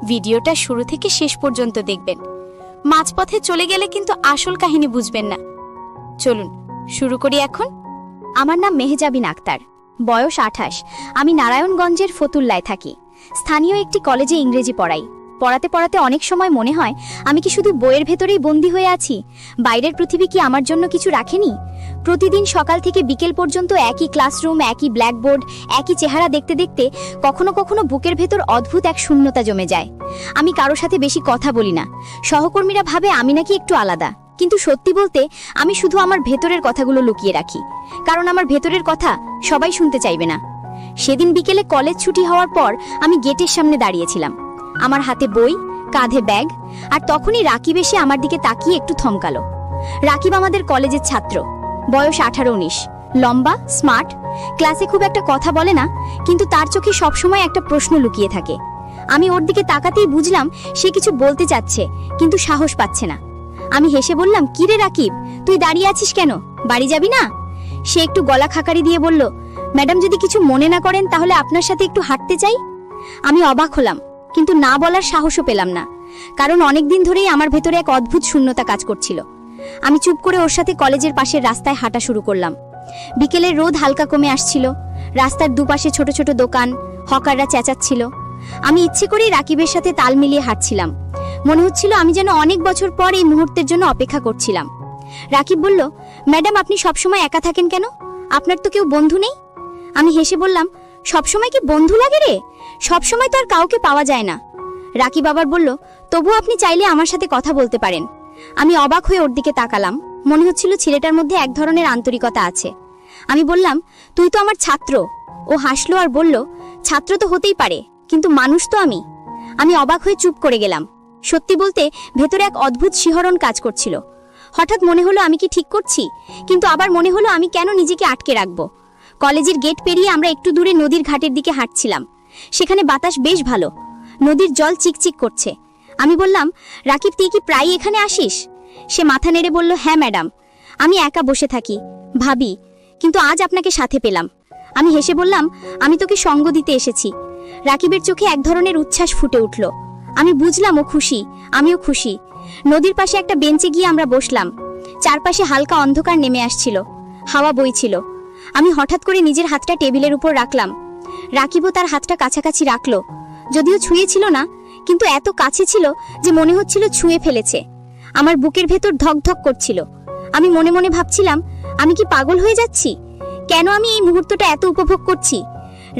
ভিডিওটা শুরু থেকে শেষ পর্যন্ত দেখবেন। মাঝপথে চলে গেলে কিন্তু আসল কাহিনী বুঝবেন না। চলুন শুরু করি এখন। আমার নাম মেহজাবিন আক্তার, বয়স 28। আমি নারায়ণগঞ্জের ফতুল্লায় থাকি। স্থানীয় একটি কলেজে ইংরেজি পড়াই। পড়াতে পড়াতে অনেক সময় মনে হয় আমি কি শুধু বইয়ের ভেতরেই বন্দী হয়ে আছি? বাইরের পৃথিবী কি আমার জন্য কিছু রাখেনি? প্রতিদিন সকাল থেকে বিকেল পর্যন্ত একই ক্লাসরুম, একই ব্ল্যাকবোর্ড, একই চেহারা দেখতে দেখতে কখনো কখনো বুকের ভেতর অদ্ভুত এক শূন্যতা জমে যায়। আমি কারো সাথে বেশি কথা বলি না। সহকর্মীরা ভাবে আমি নাকি একটু আলাদা, কিন্তু সত্যি বলতে আমি শুধু আমার ভেতরের কথাগুলো লুকিয়ে রাখি, কারণ আমার ভেতরের কথা সবাই শুনতে চাইবে না। সেদিন বিকেলে কলেজ ছুটি হওয়ার পর আমি গেটের সামনে দাঁড়িয়েছিলাম, আমার হাতে বই, কাঁধে ব্যাগ, আর তখনই রাকিব এসে আমার দিকে তাকিয়ে একটু থমকালো। রাকিব আমাদের কলেজের ছাত্র, বয়স 18-19, লম্বা, স্মার্ট, ক্লাসে খুব একটা কথা বলে না, কিন্তু তার চোখে সবসময় একটা প্রশ্ন লুকিয়ে থাকে। আমি ওর দিকে তাকাতেই বুঝলাম সে কিছু বলতে চাচ্ছে, কিন্তু সাহস পাচ্ছে না। আমি হেসে বললাম, কি রে রাকিব, তুই দাঁড়িয়ে আছিস কেন? বাড়ি যাবি না? সে একটু গলা খাকারি দিয়ে বলল, ম্যাডাম যদি কিছু মনে না করেন তাহলে আপনার সাথে একটু হাঁটতে চাই। আমি অবাক হলাম, কিন্তু না বলার সাহসও পেলাম না, কারণ অনেকদিন ধরেই আমার ভেতরে এক অদ্ভুত শূন্যতা কাজ করছিল। আমি চুপ করে ওর সাথে কলেজের পাশের রাস্তায় হাঁটা শুরু করলাম। বিকেলের রোদ হালকা কমে আসছিল, রাস্তার দুপাশে ছোট ছোট দোকান, হকাররা চেঁচাচ্ছিল। আমি ইচ্ছে করেই রাকিবের সাথে তাল মিলিয়ে হাঁটছিলাম। মনে হচ্ছিল আমি যেন অনেক বছর পর এই মুহূর্তের জন্য অপেক্ষা করছিলাম। রাকিব বলল, ম্যাডাম আপনি সবসময় একা থাকেন কেন? আপনার তো কেউ বন্ধু নেই? আমি হেসে বললাম, সবসময় কি বন্ধু লাগে রে? সবসময় তো আর কাউকে পাওয়া যায় না। রাকিব আবার বলল, তবু আপনি চাইলে আমার সাথে কথা বলতে পারেন। আমি অবাক হয়ে ওর দিকে তাকালাম। মনে হচ্ছিল ছেলেটার মধ্যে এক ধরনের আন্তরিকতা আছে। আমি বললাম, তুই তো আমার ছাত্র। ও হাসলো আর বলল, ছাত্র তো হতেই পারে, কিন্তু মানুষ তো আমি। আমি অবাক হয়ে চুপ করে গেলাম। সত্যি বলতে ভেতরে এক অদ্ভুত শিহরণ কাজ করছিল। হঠাৎ মনে হলো আমি কি ঠিক করছি, কিন্তু আবার মনে হলো আমি কেন নিজেকে আটকে রাখবো। কলেজের গেট পেরিয়ে আমরা একটু দূরে নদীর ঘাটের দিকে হাঁটছিলাম। সেখানে বাতাস বেশ ভালো, নদীর জল চিকচিক করছে। আমি বললাম, রাকিব তুই কি প্রায় এখানে আসিস? সে মাথা নেড়ে বলল, হ্যাঁ ম্যাডাম, আমি একা বসে থাকি, ভাবি, কিন্তু আজ আপনাকে সাথে পেলাম। আমি হেসে বললাম, আমি তোকে সঙ্গ দিতে এসেছি। রাকিবের চোখে এক ধরনের উচ্ছ্বাস ফুটে উঠল। আমি বুঝলাম ও খুশি, আমিও খুশি। নদীর পাশে একটা বেঞ্চে গিয়ে আমরা বসলাম। চারপাশে হালকা অন্ধকার নেমে আসছিল, হাওয়া বইছিল। আমি হঠাৎ করে নিজের হাতটা টেবিলের উপর রাখলাম। রাকিবও তার হাতটা কাছাকাছি রাখলো, যদিও ছুঁয়েছিল না, কিন্তু এত কাছে ছিল যে মনে হচ্ছিল ছুঁয়ে ফেলেছে। আমার বুকের ভেতর ধকধক করছিল। আমি মনে মনে ভাবছিলাম, আমি কি পাগল হয়ে যাচ্ছি? কেন আমি এই মুহূর্তটা এত উপভোগ করছি?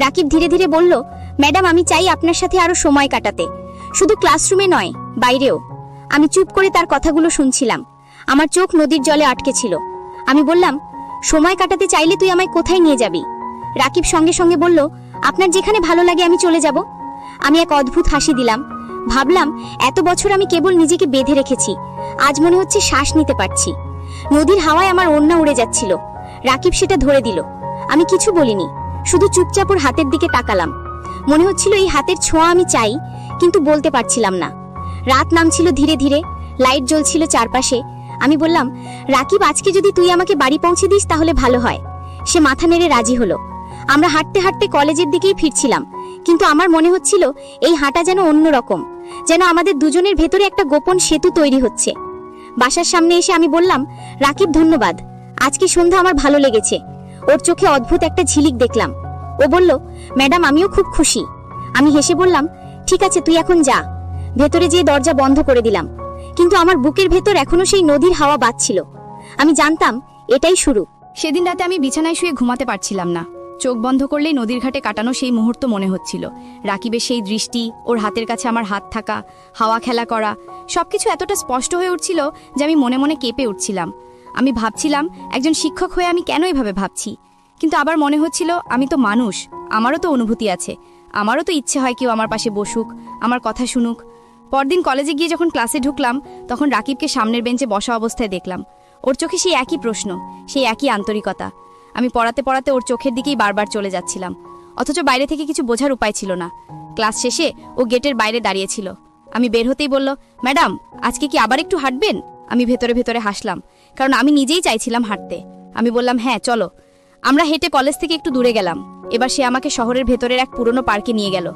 রাকিব ধীরে ধীরে বলল, ম্যাডাম আমি চাই আপনার সাথে আরো সময় কাটাতে, শুধু ক্লাসরুমে নয়, বাইরেও। আমি চুপ করে তার কথাগুলো শুনছিলাম। আমার চোখ নদীর জলে আটকে ছিল। আমি বললাম, সময় কাটাতে চাইলে তুই আমায় কোথায় নিয়ে যাবি? রাকিব সঙ্গে সঙ্গে বলল, আপনার যেখানে ভালো লাগে আমি চলে যাব। আমি এক অদ্ভুত হাসি দিলাম। ভাবলাম, এত বছর আমি কেবল নিজেকে বেঁধে রেখেছি, আজ মনে হচ্ছে শ্বাস নিতে পারছি। নদীর হাওয়ায় আমার ওড়না উড়ে যাচ্ছিল। রাকিব সেটা ধরে দিল। আমি কিছু বলিনি, শুধু চুপচাপ ওর হাতের দিকে তাকালাম। মনে হচ্ছিল এই হাতের ছোঁয়া আমি চাই, কিন্তু বলতে পারছিলাম না। রাত নামছিল ধীরে ধীরে, লাইট জ্বলছিল চারপাশে। আমি বললাম, রাকিব আজকে যদি তুই আমাকে বাড়ি পৌঁছে দিস তাহলে ভালো হয়। সে মাথা নেড়ে রাজি হলো। আমরা হাঁটতে হাঁটতে কলেজের দিকেই ফিরছিলাম, কিন্তু আমার মনে হচ্ছিল এই হাঁটা যেন অন্যরকম, যেন আমাদের দুজনের ভেতরে একটা গোপন সেতু তৈরি হচ্ছে। বাসার সামনে এসে আমি বললাম, রাকিব ধন্যবাদ, আজকে সন্ধ্যা আমার ভালো লেগেছে। ওর চোখে অদ্ভুত একটা ঝিলিক দেখলাম। ও বলল, ম্যাডাম আমিও খুব খুশি। আমি হেসে বললাম, ঠিক আছে তুই এখন যা। ভেতরে যেয়ে দরজা বন্ধ করে দিলাম, কিন্তু আমার বুকের ভেতর এখনো সেই নদীর হাওয়া বাজছিল। আমি জানতাম এটাই শুরু। সেদিন রাতে আমি বিছানায় শুয়ে ঘুমাতে পারছিলাম না। চোখ বন্ধ করলেই নদীর ঘাটে কাটানো সেই মুহূর্ত মনে হচ্ছিল। রাকিবের সেই দৃষ্টি, ওর হাতের কাছে আমার হাত থাকা, হাওয়া খেলা করা, সবকিছু এতটা স্পষ্ট হয়ে উঠছিল যে আমি মনে মনে কেঁপে উঠছিলাম। আমি ভাবছিলাম, একজন শিক্ষক হয়ে আমি কেন এভাবে ভাবছি? কিন্তু আবার মনে হচ্ছিল, আমি তো মানুষ, আমারও তো অনুভূতি আছে, আমারও তো ইচ্ছে হয় কেউ আমার পাশে বসুক, আমার কথা শুনুক। পরদিন কলেজে গিয়ে যখন ক্লাসে ঢুকলাম, তখন রাকিবকে সামনের বেঞ্চে বসা অবস্থায় দেখলাম। ওর চোখে সেই একই প্রশ্ন, সেই একই আন্তরিকতা। আমি পড়াতে পড়াতে ওর চোখের দিকেই বারবার চলে যাচ্ছিলাম, অথচ বাইরে থেকে কিছু বোঝার উপায় ছিল না। ক্লাস শেষে ও গেটের বাইরে দাঁড়িয়েছিল। আমি বের হতেই বলল, ম্যাডাম আজকে কি আবার একটু হাঁটবেন? আমি ভেতরে ভেতরে হাসলাম, কারণ আমি নিজেই চাইছিলাম হাঁটতে। আমি বললাম, হ্যাঁ চলো। আমরা হেঁটে কলেজ থেকে একটু দূরে গেলাম। এবার সে আমাকে শহরের ভেতরের এক পুরনো পার্কে নিয়ে গেল।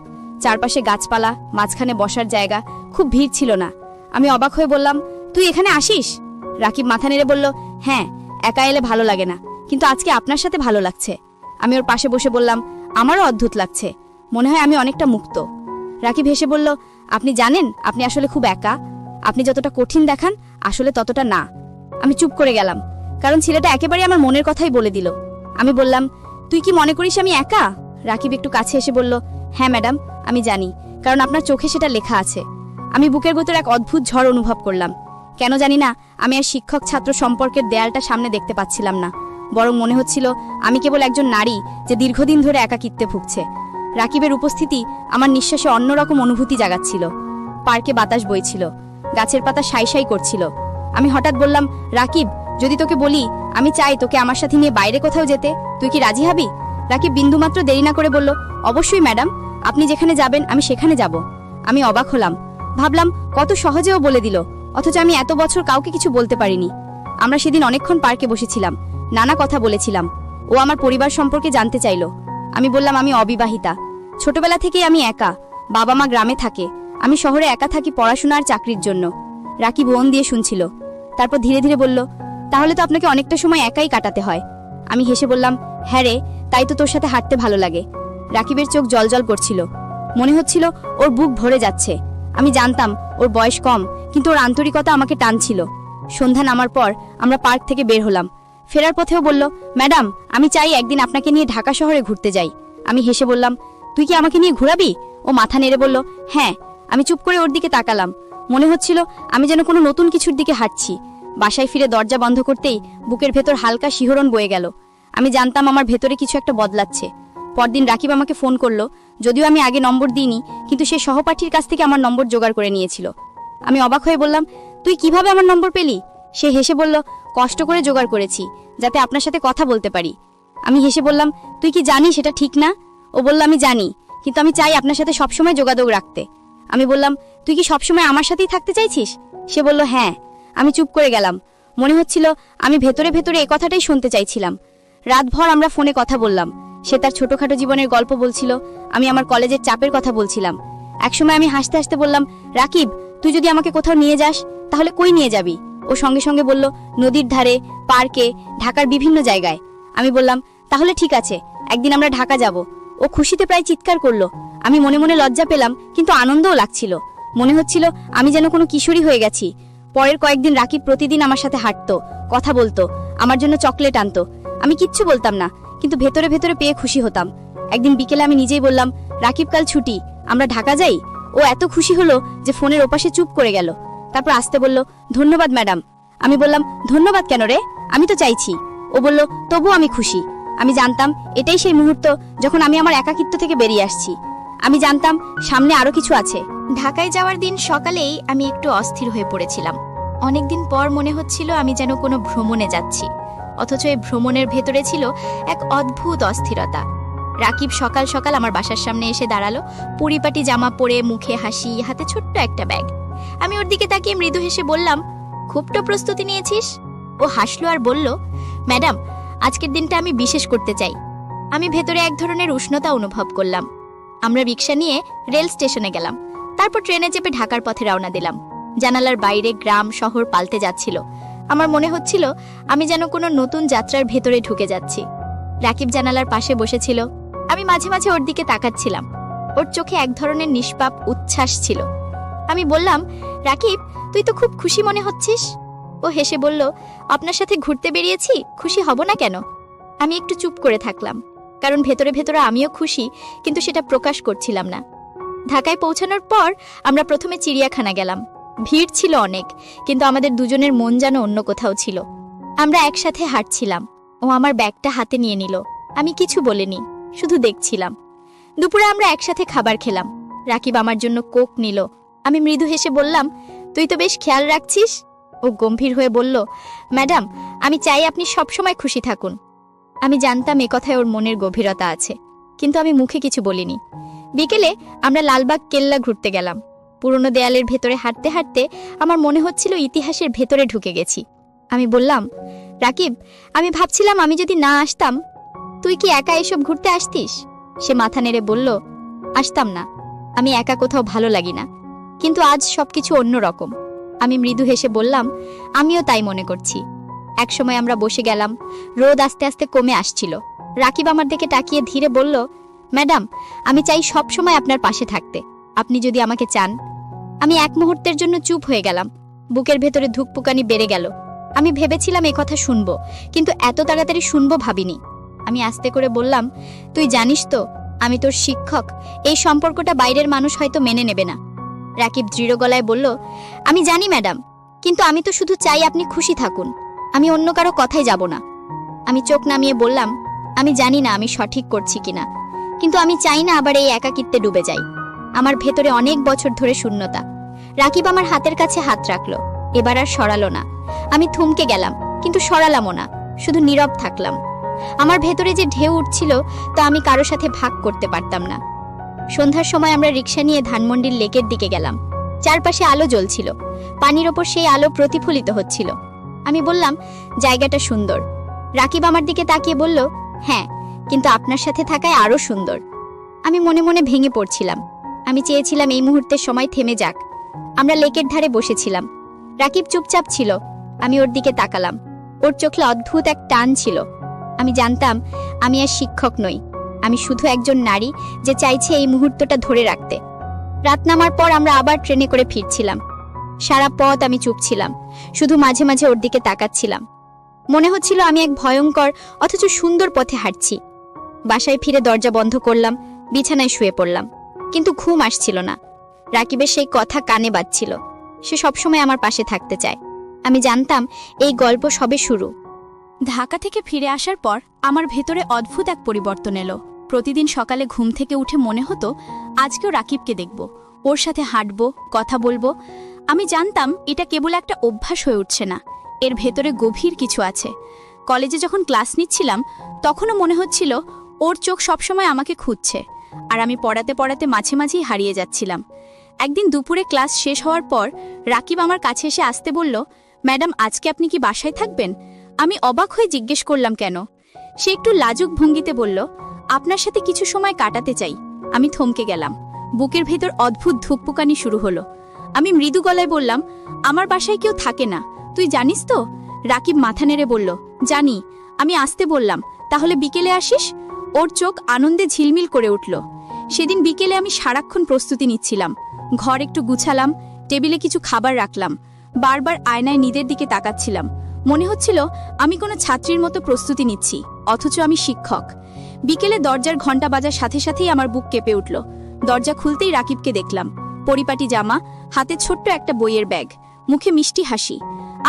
চারপাশে গাছপালা, মাঝখানে বসার জায়গা, খুব ভিড় ছিল না। আমি অবাক হয়ে বললাম, তুই এখানে আসিস? রাকিব মাথা নেড়ে বলল, হ্যাঁ, একা এলে ভালো লাগে না, কিন্তু আজকে আপনার সাথে ভালো লাগছে। আমি ওর পাশে বসে বললাম, আমারও অদ্ভুত লাগছে, মনে হয় আমি অনেকটা মুক্ত। রাকিব হেসে বলল, আপনি জানেন আপনি আসলে খুব একা, আপনি যতটা কঠিন দেখান আসলে ততটা না। আমি চুপ করে গেলাম, কারণ ছেলেটা একেবারে আমার মনের কথাই বলে দিল। আমি বললাম, তুই কি মনে করিস আমি একা? রাকিব একটু কাছে এসে বলল, হ্যাঁ ম্যাডাম, আমি জানি, কারণ আপনার চোখে সেটা লেখা আছে। আমি বুকের ভেতর এক অদ্ভুত ঝড় অনুভব করলাম। কেন জানি না, আমি আর শিক্ষক ছাত্র সম্পর্কের দেয়ালটা সামনে দেখতে পাচ্ছিলাম না, বরং মনে হচ্ছিল আমি কেবল একজন নারী যে দীর্ঘদিন ধরে একাকিত্বে ভুগছে। রাকিবের উপস্থিতি আমার নিঃশ্বাসে অন্যরকম অনুভূতি জাগাচ্ছিল। পার্কে বাতাস বইছিল, গাছের পাতা সাই সাই করছিল। আমি হঠাৎ বললাম, রাকিব, যদি তোকে বলি আমি চাই তোকে আমার সাথে নিয়ে বাইরে কোথাও যেতে, তুই কি রাজি হবি? রাকিব বিন্দুমাত্র দেরি না করে বলল, অবশ্যই ম্যাডাম, আপনি যেখানে যাবেন আমি সেখানে যাব। আমি অবাক হলাম, ভাবলাম কত সহজেও বলে দিল, অথচ আমি এত বছর কাউকে কিছু বলতে পারিনি। আমরা সেদিন অনেকক্ষণ পার্কে বসেছিলাম, নানা কথা বলেছিলাম। ও আমার পরিবার সম্পর্কে জানতে চাইল। আমি বললাম আমি অবিবাহিতা, ছোটবেলা থেকেই আমি একা, বাবা মা গ্রামে থাকে, আমি শহরে একা থাকি পড়াশোনা আর চাকরির জন্য। রাকিব মন দিয়ে শুনছিল, তারপর ধীরে ধীরে বলল, তাহলে তো আপনাকে অনেকটা সময় একাই কাটাতে হয়। আমি হেসে বললাম, হ্যাঁ রে, তাই তো তোর সাথে হাঁটতে ভালো লাগে। রাকিবের চোখ জলজল করছিল, মনে হচ্ছিল ওর বুক ভরে যাচ্ছে। আমি জানতাম ওর বয়স কম, কিন্তু ওর আন্তরিকতা আমাকে টানছিল। সন্ধ্যা নামার পর আমরা পার্ক থেকে বের হলাম। ফেরার পথেও বলল, ম্যাডাম, আমি চাই একদিন আপনাকে নিয়ে ঢাকা শহরে ঘুরতে যাই। আমি হেসে বললাম, তুই কি আমাকে নিয়ে ঘোরাবি? ও মাথা নেড়ে বলল, হ্যাঁ। আমি চুপ করে ওর দিকে তাকালাম, মনে হচ্ছিল আমি যেন কোনো নতুন কিছুর দিকে হাঁটছি। বাসায় ফিরে দরজা বন্ধ করতেই বুকের ভেতর হালকা শিহরণ বয়ে গেল। আমি জানতাম আমার ভেতরে কিছু একটা বদলাচ্ছে। পরদিন রাকিব আমাকে ফোন করলো, যদিও আমি আগে নম্বর দিইনি, কিন্তু সে সহপাঠীর কাছ থেকে আমার নম্বর জোগাড় করে নিয়েছিল। আমি অবাক হয়ে বললাম, তুই কিভাবে আমার নম্বর পেলি? সে হেসে বলল, কষ্ট করে জোগাড় করেছি, যাতে আপনার সাথে কথা বলতে পারি। আমি হেসে বললাম, তুই কি জানিস সেটা ঠিক না? ও বলল, আমি জানি, কিন্তু আমি চাই আপনার সাথে সবসময় যোগাযোগ রাখতে। আমি বললাম, তুই কি সবসময় আমার সাথেই থাকতে চাইছিস? সে বলল, হ্যাঁ। আমি চুপ করে গেলাম, মনে হচ্ছিল আমি ভেতরে ভেতরে এ কথাটাই শুনতে চাইছিলাম। রাতভর আমরা ফোনে কথা বললাম। সে তার ছোটখাটো জীবনের গল্প বলছিল, আমি আমার কলেজের চাপের কথা বলছিলাম। একসময় আমি হাসতে হাসতে বললাম, রাকিব, তুই যদি আমাকে কোথাও নিয়ে যাস তাহলে কই নিয়ে যাবি? ও সঙ্গে সঙ্গে বলল, নদীর ধারে, পার্কে, ঢাকার বিভিন্ন জায়গায়। আমি বললাম, তাহলে ঠিক আছে, একদিন আমরা ঢাকা যাব। ও খুশিতে প্রায় চিৎকার করলো। আমি মনে মনে লজ্জা পেলাম, কিন্তু আনন্দও লাগছিল। মনে হচ্ছিল আমি যেন কোনো কিশোরী হয়ে গেছি। পরের কয়েকদিন রাকিব প্রতিদিন আমার সাথে হাঁটতো, কথা বলতো, আমার জন্য চকলেট আনতো। আমি কিচ্ছু বলতাম না, কিন্তু ভেতরে ভেতরে পেয়ে খুশি হতাম। একদিন বিকেলে আমি নিজেই বললাম, রাকিব, কাল ছুটি, আমরা ঢাকা যাই। ও এত খুশি হলো যে ফোনের ওপাশে চুপ করে গেল। তারপর আসতে বলল, ধন্যবাদ ম্যাডাম। আমি বললাম, ধন্যবাদ কেন রে, আমি তো চাইছি। ও বলল, তবু আমি খুশি। আমি জানতাম এটাই সেই মুহূর্ত যখন আমি আমার একাকিত্ব থেকে বেরিয়ে আসছি। আমি জানতাম সামনে আরো কিছু আছে। ঢাকায় যাওয়ার দিন সকালেই আমি একটু অস্থির হয়ে পড়েছিলাম। অনেকদিন পর মনে হচ্ছিল আমি যেন কোনো ভ্রমণে যাচ্ছি, অথচ এই ভ্রমণের ভেতরে ছিল এক অদ্ভুত অস্থিরতা। রাকিব সকাল সকাল আমার বাসার সামনে এসে দাঁড়ালো, পরিপাটি জামা পরে, মুখে হাসি, হাতে ছোট্ট একটা ব্যাগ। আমি ওর দিকে তাকিয়ে মৃদু হেসে বললাম, খুব তো প্রস্তুতি নিয়েছিস? ও হাসলো আর বলল, ম্যাডাম, আজকের দিনটা আমি বিশেষ করতে চাই। আমি ভেতরে এক ধরনের উষ্ণতা অনুভব করলাম। আমরা রিক্সা নিয়ে রেল স্টেশনে গেলাম, তারপর ট্রেনে চেপে ঢাকার পথে রওনা দিলাম। জানালার বাইরে গ্রাম শহর পাল্টে যাচ্ছিল। আমার মনে হচ্ছিল আমি যেন কোনো নতুন যাত্রার ভেতরে ঢুকে যাচ্ছি। রাকিব জানালার পাশে বসেছিল, আমি মাঝে মাঝে ওর দিকে তাকাচ্ছিলাম। ওর চোখে এক ধরনের নিষ্পাপ উচ্ছ্বাস ছিল। আমি বললাম, রাকিব, তুই তো খুব খুশি মনে হচ্ছিস। ও হেসে বলল, আপনার সাথে ঘুরতে বেরিয়েছি, খুশি হব না কেন? আমি একটু চুপ করে থাকলাম, কারণ ভেতরে ভেতরে আমিও খুশি, কিন্তু সেটা প্রকাশ করছিলাম না। ঢাকায় পৌঁছানোর পর আমরা প্রথমে চিড়িয়াখানা গেলাম। ভিড় ছিল অনেক, কিন্তু আমাদের দুজনের মন যেন অন্য কোথাও ছিল। আমরা একসাথে হাঁটছিলাম, ও আমার ব্যাগটা হাতে নিয়ে নিল। আমি কিছু বলিনি, শুধু দেখছিলাম। দুপুরে আমরা একসাথে খাবার খেলাম। রাকিব আমার জন্য কোক নিল। আমি মৃদু হেসে বললাম, তুই তো বেশ খেয়াল রাখছিস। ও গম্ভীর হয়ে বলল, ম্যাডাম, আমি চাই আপনি সবসময় খুশি থাকুন। আমি জানতাম এ কথায় ওর মনের গভীরতা আছে, কিন্তু আমি মুখে কিছু বলিনি। বিকেলে আমরা লালবাগ কেল্লা ঘুরতে গেলাম। পুরনো দেয়ালের ভেতরে হাঁটতে হাঁটতে আমার মনে হচ্ছিল ইতিহাসের ভেতরে ঢুকে গেছি। আমি বললাম, রাকিব, আমি ভাবছিলাম আমি যদি না আসতাম, তুই কি একা এসব ঘুরতে আসতিস? সে মাথা নেড়ে বলল, আসতাম না। আমি একা কোথাও ভালো লাগি না। কিন্তু আজ সবকিছু অন্যরকম। আমি মৃদু হেসে বললাম, আমিও তাই মনে করছি। একসময় আমরা বসে গেলাম। রোদ আস্তে আস্তে কমে আসছিল। রাকিব আমার দিকে তাকিয়ে ধীরে বলল, ম্যাডাম, আমি চাই সব সময় আপনার পাশে থাকতে, আপনি যদি আমাকে চান। আমি এক মুহূর্তের জন্য চুপ হয়ে গেলাম। বুকের ভেতরে ধুকপুকানি বেড়ে গেল। আমি ভেবেছিলাম এ কথা শুনবো, কিন্তু এত তাড়াতাড়ি শুনবো ভাবিনি। আমি আস্তে করে বললাম, তুই জানিস তো আমি তোর শিক্ষক। এই সম্পর্কটা বাইরের মানুষ হয়তো মেনে নেবে না। রাকিব দৃঢ় গলায় বলল, আমি জানি ম্যাডাম, কিন্তু আমি তো শুধু চাই আপনি খুশি থাকুন। আমি অন্য কারো কথাই যাব না। আমি চোখ নামিয়ে বললাম, আমি জানি না আমি সঠিক করছি কিনা, কিন্তু আমি চাই না আবার এই একাকিত্বে ডুবে যাই। আমার ভেতরে অনেক বছর ধরে শূন্যতা। রাকিব আমার হাতের কাছে হাত রাখলো, এবার আর সরালো না। আমি থমকে গেলাম, কিন্তু সরালামও না, শুধু নীরব থাকলাম। আমার ভেতরে যে ঢেউ উঠছিল তা আমি কারো সাথে ভাগ করতে পারতাম না। সন্ধ্যার সময় আমরা রিক্সা নিয়ে ধানমন্ডির লেকের দিকে গেলাম। চারপাশে আলো জ্বলছিল, পানির ওপর সেই আলো প্রতিফলিত হচ্ছিল। আমি বললাম, জায়গাটা সুন্দর। রাকিব আমার দিকে তাকিয়ে বলল, হ্যাঁ, কিন্তু আপনার সাথে থাকায় আরো সুন্দর। আমি মনে মনে ভেঙে পড়ছিলাম। আমি চেয়েছিলাম এই মুহূর্তের সময় থেমে যাক। আমরা লেকের ধারে বসেছিলাম। রাকিব চুপচাপ ছিল। আমি ওর দিকে তাকালাম। ওর চোখে অদ্ভুত এক টান ছিল। আমি জানতাম আমি আর শিক্ষক নই, আমি শুধু একজন নারী যে চাইছে এই মুহূর্তটা ধরে রাখতে। রাত নামার পর আমরা আবার ট্রেনে করে ফিরছিলাম। সারা পথ আমি চুপ ছিলাম, শুধু মাঝে মাঝে ওর দিকে তাকাচ্ছিলাম। মনে হচ্ছিল আমি এক ভয়ঙ্কর অথচ সুন্দর পথে হাঁটছি। বাসায় ফিরে দরজা বন্ধ করলাম, বিছানায় শুয়ে পড়লাম, কিন্তু ঘুম আসছিল না। রাকিবের সেই কথা কানে বাজছিল, সে সবসময় আমার পাশে থাকতে চায়। আমি জানতাম এই গল্প সবে শুরু। ঢাকা থেকে ফিরে আসার পর আমার ভেতরে অদ্ভুত এক পরিবর্তন এলো। প্রতিদিন সকালে ঘুম থেকে উঠে মনে হতো আজকেও রাকিবকে দেখব, ওর সাথে হাঁটব, কথা বলবো। আমি জানতাম এটা কেবল একটা অভ্যাস হয়ে উঠছে না, এর ভেতরে গভীর কিছু আছে। কলেজে যখন ক্লাস নিচ্ছিলাম তখনও মনে হচ্ছিল ওর চোখ সবসময় আমাকে খুঁজছে, আর আমি পড়াতে পড়াতে মাঝে মাঝেই হারিয়ে যাচ্ছিলাম। একদিন দুপুরে ক্লাস শেষ হওয়ার পর রাকিব আমার কাছে এসে আসতে বলল, ম্যাডাম, আজকে আপনি কি বাসায় থাকবেন? আমি অবাক হয়ে জিজ্ঞেস করলাম, কেন? সে একটু লাজুক ভঙ্গিতে বলল, আপনার সাথে কিছু সময় কাটাতে চাই। আমি থমকে গেলাম। বুকের ভেতর অদ্ভুত ধুকপুকানি শুরু হলো। আমি মৃদু গলায় বললাম, আমার বাসায় কেউ থাকে না, তুই জানিস তো? রাকিব মাথা নেড়ে বলল, জানি। আমি আসতে বললাম, তাহলে বিকেলে আসিস? ওর চোখ আনন্দে ঝিলমিল করে উঠল। সেদিন বিকেলে আমি সারাক্ষণ প্রস্তুতি নিচ্ছিলাম। ঘর একটু গুছালাম, টেবিলে কিছু খাবার রাখলাম, বারবার আয়নায় নিজের দিকে তাকাচ্ছিলাম। মনে হচ্ছিল আমি কোনো ছাত্রীর মতো প্রস্তুতি নিচ্ছি, অথচ আমি শিক্ষক। বিকেলে দরজার ঘণ্টা বাজার সাথে সাথেই আমার বুক কেঁপে উঠল। দরজা খুলতেই রাকিবকে দেখলাম, পরিপাটি জামা, হাতে ছোট্ট একটা বইয়ের ব্যাগ, মুখে মিষ্টি হাসি।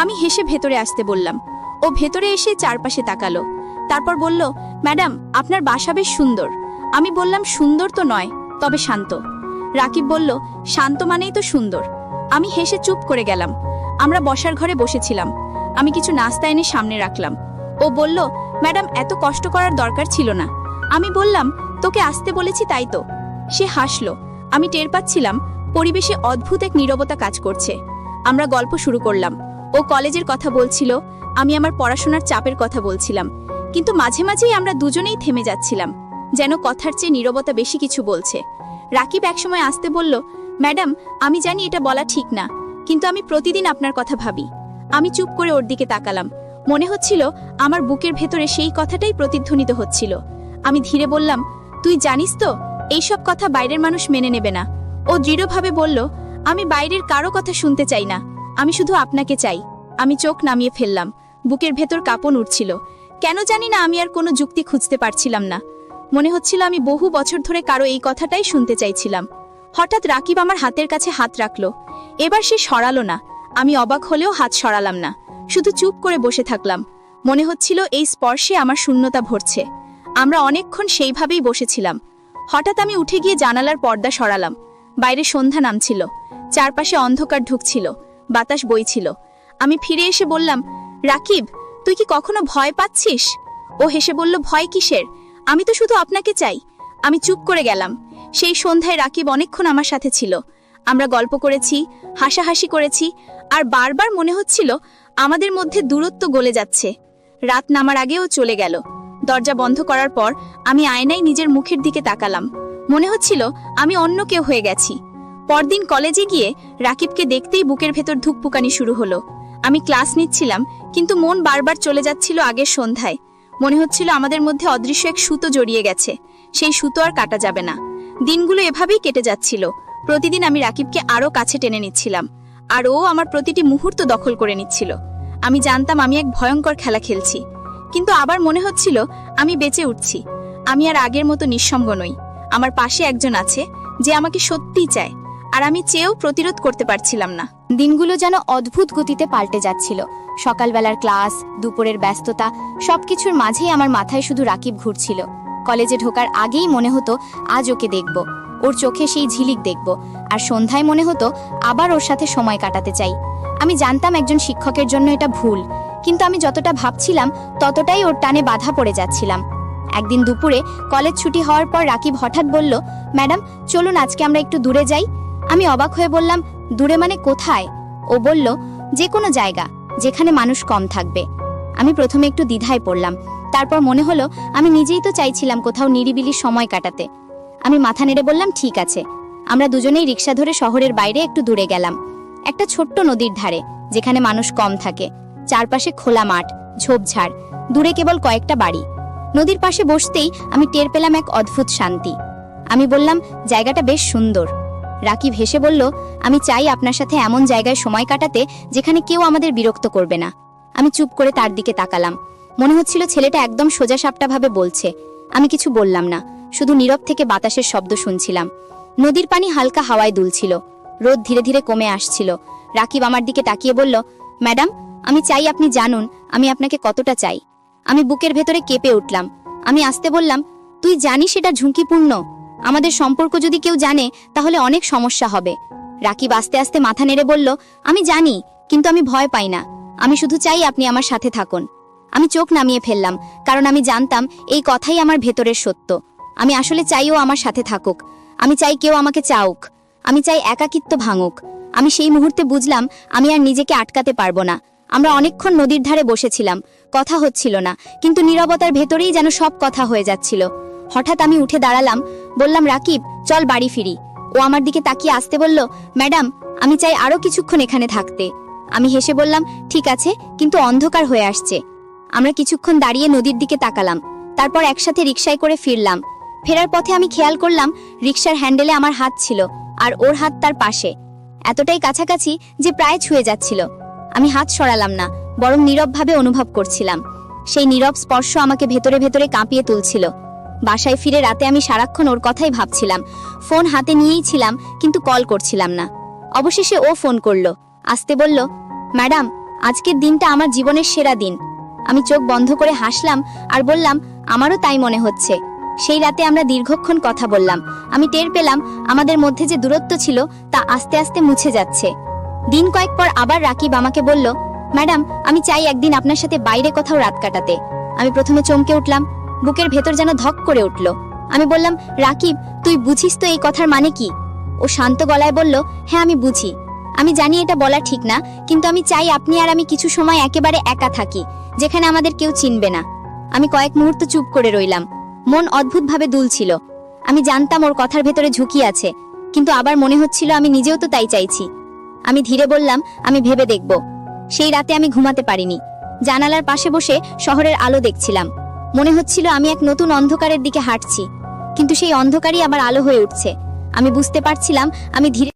আমি হেসে ভেতরে আসতে বললাম। ও ভেতরে এসে চারপাশে তাকালো, তারপর বলল, ম্যাডাম, আপনার বাসা বেশ সুন্দর। আমি বললাম, সুন্দর তো নয়, তবে শান্ত। রাকিব বলল, শান্ত মানেই তো সুন্দর। আমি হেসে চুপ করে গেলাম। আমরা বসার ঘরে বসেছিলাম। আমি কিছু নাস্তা এনে সামনে রাখলাম। ও বলল, ম্যাডাম, এত কষ্ট করার দরকার ছিল না। আমি বললাম, তোকে আসতে বলেছি তাই তো। সে হাসল। আমি টের পাচ্ছিলাম পরিবেশে অদ্ভুত এক নীরবতা কাজ করছে। আমরা গল্প শুরু করলাম। ও কলেজের কথা বলছিল, আমি আমার পড়াশোনার চাপের কথা বলছিলাম। কিন্তু মাঝে মাঝেই আমরা দুজনেই থেমে যাচ্ছিলাম, যেন কথার চেয়ে নীরবতা বেশি কিছু বলছে। রাকিব একসময় আসতে বলল, ম্যাডাম, আমি জানি এটা বলা ঠিক না, কিন্তু আমি প্রতিদিন আপনার কথা ভাবি। আমি চুপ করে ওর দিকে তাকালাম। মনে হচ্ছিল আমার বুকের ভেতরে সেই কথাটাই প্রতিধ্বনিত হচ্ছিল। আমি ধীরে বললাম, তুই জানিস তো এইসব কথা বাইরের মানুষ মেনে নেবে না। ও দৃঢ়ভাবে বলল, আমি বাইরের কারো কথা শুনতে চাই না, আমি শুধু আপনাকে চাই। আমি চোখ নামিয়ে ফেললাম। বুকের ভেতর কাঁপন উঠছিল। কেন জানি না আমি আর কোনো যুক্তি খুঁজতে পারছিলাম না। মনে হচ্ছিল আমি বহু বছর ধরে কারো এই কথাটাই শুনতে চাইছিলাম। হঠাৎ রাকিব আমার হাতের কাছে হাত রাখল। এবার সে সরালো না। আমি অবাক হলেও হাত সরালাম না, শুধু চুপ করে বসে থাকলাম। মনে হচ্ছিল এই স্পর্শে আমার শূন্যতা ভরছে। আমরা অনেকক্ষণ সেইভাবেই বসেছিলাম। হঠাৎ আমি উঠে গিয়ে জানালার পর্দা সরালাম। বাইরে সন্ধ্যা নামছিল, চারপাশে অন্ধকার ঢুকছিল, বাতাস বইছিল। আমি ফিরে এসে বললাম, রাকিব, তুই কি কখনো ভয় পাচ্ছিস? ও হেসে বলল, ভয় কিসের? আমি তো শুধু আপনাকে চাই। আমি চুপ করে গেলাম। সেই সন্ধ্যায় রাকিব অনেকক্ষণ আমার সাথে ছিল। আমরা গল্প করেছি, হাসাহাসি করেছি, আর বারবার মনে হচ্ছিল আমাদের মধ্যে দূরত্ব গলে যাচ্ছে। রাত নামার আগেও চলে গেল। দরজা বন্ধ করার পর আমি আয়নায় নিজের মুখের দিকে তাকালাম। মনে হচ্ছিল আমি অন্য কেউ হয়ে গেছি। পরদিন কলেজে গিয়ে রাকিবকে দেখতেই বুকের ভেতর ধুকপুকানি শুরু হলো। আমি ক্লাস নিচ্ছিলাম, কিন্তু মন বারবার চলে যাচ্ছিল আগের সন্ধ্যায়। মনে হচ্ছিল আমাদের মধ্যে অদৃশ্য এক সুতো জড়িয়ে গেছে, সেই সুতো আর কাটা যাবে না। দিনগুলো এভাবেই কেটে যাচ্ছিল। প্রতিদিন আমি রাকিবকে আরো কাছে টেনে নিচ্ছিলাম, আর ও আমার প্রতিটি মুহূর্ত দখল করে নিচ্ছিল। আমি জানতাম আমি এক ভয়ঙ্কর খেলা খেলছি, কিন্তু আবার মনে হচ্ছিল আমি বেঁচে উঠছি। আমি আর আগের মতো নিঃসঙ্গ নই। আমার পাশে একজন আছে যে আমাকে সত্যিই চায়, আর আমি চেয়েও প্রতিরোধ করতে পারছিলাম না। দিনগুলো যেন অদ্ভুত গতিতে পাল্টে যাচ্ছিল। সকালবেলার ক্লাস, দুপুরের ব্যস্ততা, সবকিছুর মাঝেই আমার মাথায় শুধু রাকিব ঘুরছিল। কলেজে ঢোকার আগেই মনে হতো আজ ওকে দেখব, ওর চোখে সেই ঝিলিক দেখব, আর সন্ধ্যায় মনে হতো আবার ওর সাথে সময় কাটাতে চাই। আমি জানতাম একজন শিক্ষকের জন্য এটা ভুল, কিন্তু আমি যতটা ভাবছিলাম ততটাই ওর টানে বাধা পড়ে যাচ্ছিলাম। একদিন দুপুরে কলেজ ছুটি হওয়ার পর রাকিব হঠাৎ বলল, ম্যাডাম চলুন আজকে আমরা একটু দূরে যাই। আমি অবাক হয়ে বললাম, দূরে মানে কোথায়? ও বলল, যে কোনো জায়গা যেখানে মানুষ কম থাকবে। আমি প্রথমে একটু দ্বিধায় পড়লাম, তারপর মনে হলো আমি নিজেই তো চাইছিলাম কোথাও নিরিবিলি সময় কাটাতে। আমি মাথা নেড়ে বললাম, ঠিক আছে। আমরা দুজনেই রিক্সা ধরে শহরের বাইরে একটু দূরে গেলাম, একটা ছোট্ট নদীর ধারে, যেখানে মানুষ কম থাকে। চারপাশে খোলা মাঠ, ঝোপঝাড়, দূরে কেবল কয়েকটা বাড়ি। নদীর পাশে বসতেই আমি টের পেলাম এক অদ্ভুত শান্তি। আমি বললাম, জায়গাটা বেশ সুন্দর। রাকিব হেসে বলল, আমি চাই আপনার সাথে এমন জায়গায় সময় কাটাতে যেখানে কেউ আমাদের বিরক্ত করবে না। আমি চুপ করে তার দিকে তাকালাম। মনে হচ্ছিল ছেলেটা একদম সোজা সাপটা ভাবে বলছে। আমি কিছু বললাম না, শুধু নীরব থেকে বাতাসের শব্দ শুনছিলাম। নদীর পানি হালকা হাওয়ায় দুলছিল, রোদ ধীরে ধীরে কমে আসছিল। রাকিব আমার দিকে তাকিয়ে বলল, ম্যাডাম আমি চাই আপনি জানুন আমি আপনাকে কতটা চাই। আমি বুকের ভেতরে কেঁপে উঠলাম। আমি আস্তে বললাম, তুই জানিস এটা ঝুঁকিপূর্ণ। আমাদের সম্পর্ক যদি কেউ জানে তাহলে অনেক সমস্যা হবে। রাকিব আস্তে আস্তে মাথা নেড়ে বলল, আমি জানি, কিন্তু আমি ভয় পাই না। আমি শুধু চাই আপনি আমার সাথে থাকুন। আমি চোখ নামিয়ে ফেললাম, কারণ আমি জানতাম এই কথাই আমার ভেতরের সত্য। আমি আসলে চাইও আমার সাথে থাকুক। আমি চাই কেউ আমাকে চাউক। আমি চাই একাকিত্ব ভাঙুক। আমি সেই মুহূর্তে বুঝলাম আমি আর নিজেকে আটকাতে পারবো না। আমরা অনেকক্ষণ নদীর ধারে বসেছিলাম, কথা হচ্ছিল না, কিন্তু নীরবতার ভেতরেই যেন সব কথা হয়ে যাচ্ছিল। হঠাৎ আমি উঠে দাঁড়ালাম, বললাম, রাকিব চল বাড়ি ফিরি। ও আমার দিকে তাকিয়ে আসতে বলল, ম্যাডাম আমি চাই আরো কিছুক্ষণ এখানে থাকতে। আমি হেসে বললাম, ঠিক আছে, কিন্তু অন্ধকার হয়ে আসছে। আমরা কিছুক্ষণ দাঁড়িয়ে নদীর দিকে তাকালাম, তারপর একসাথে রিকশায় করে ফিরলাম। ফেরার পথে আমি খেয়াল করলাম রিকশার হ্যান্ডেলে আমার হাত ছিল, আর ওর হাত তার পাশে, এতটাই কাছাকাছি যে প্রায় ছুঁয়ে যাচ্ছিল। আমি হাত সরালাম না, বরং নীরবভাবে অনুভব করছিলাম। সেই নীরব স্পর্শ আমাকে ভেতরে ভেতরে কাঁপিয়ে তুলছিল। বাসায় ফিরে রাতে আমি সারাক্ষণ ওর কথাই ভাবছিলাম। ফোন হাতে নিয়েই ছিলাম, কিন্তু কল করছিলাম না। অবশেষে ও ফোন করলো, আসতে বলল, ম্যাডাম আজকের দিনটা আমার জীবনের সেরা দিন। আমি চোখ বন্ধ করে হাসলাম আর বললাম, আমারও তাই মনে হচ্ছে। সেই রাতে আমরা দীর্ঘক্ষণ কথা বললাম। আমি টের পেলাম আমাদের মধ্যে যে দূরত্ব ছিল তা আস্তে আস্তে মুছে যাচ্ছে। দিন কয়েক পর আবার রাকিব আমাকে বলল, ম্যাডাম আমি চাই একদিন আপনার সাথে বাইরে কোথাও রাত কাটাতে। আমি প্রথমে চমকে উঠলাম, বুকের ভেতর যেন ধক করে উঠল। আমি বললাম, রাকিব তুই বুঝিস তো এই কথার মানে কি? ও শান্ত গলায় বলল, হ্যাঁ আমি বুঝি। আমি জানি এটা বলা ঠিক না, কিন্তু আমি চাই আপনি আর আমি কিছু সময় একেবারে একা থাকি, যেখানে আমাদের কেউ চিনবে না। আমি কয়েক মুহূর্ত চুপ করে রইলাম, মন অদ্ভুতভাবে দুলছিল। আমি জানতাম ওর কথার ভেতরে ঝুঁকি আছে, কিন্তু আবার মনে হচ্ছিল আমি নিজেও তো তাই চাইছি। আমি ধীরে বললাম, আমি ভেবে দেখব। সেই রাতে আমি ঘুমাতে পারিনি। জানালার পাশে বসে শহরের আলো দেখছিলাম। মনে হচ্ছিল আমি এক নতুন অন্ধকারের দিকে হাঁটছি, কিন্তু সেই অন্ধকারই আবার আলো হয়ে উঠছে। আমি বুঝতে পারছিলাম আমি ধীরে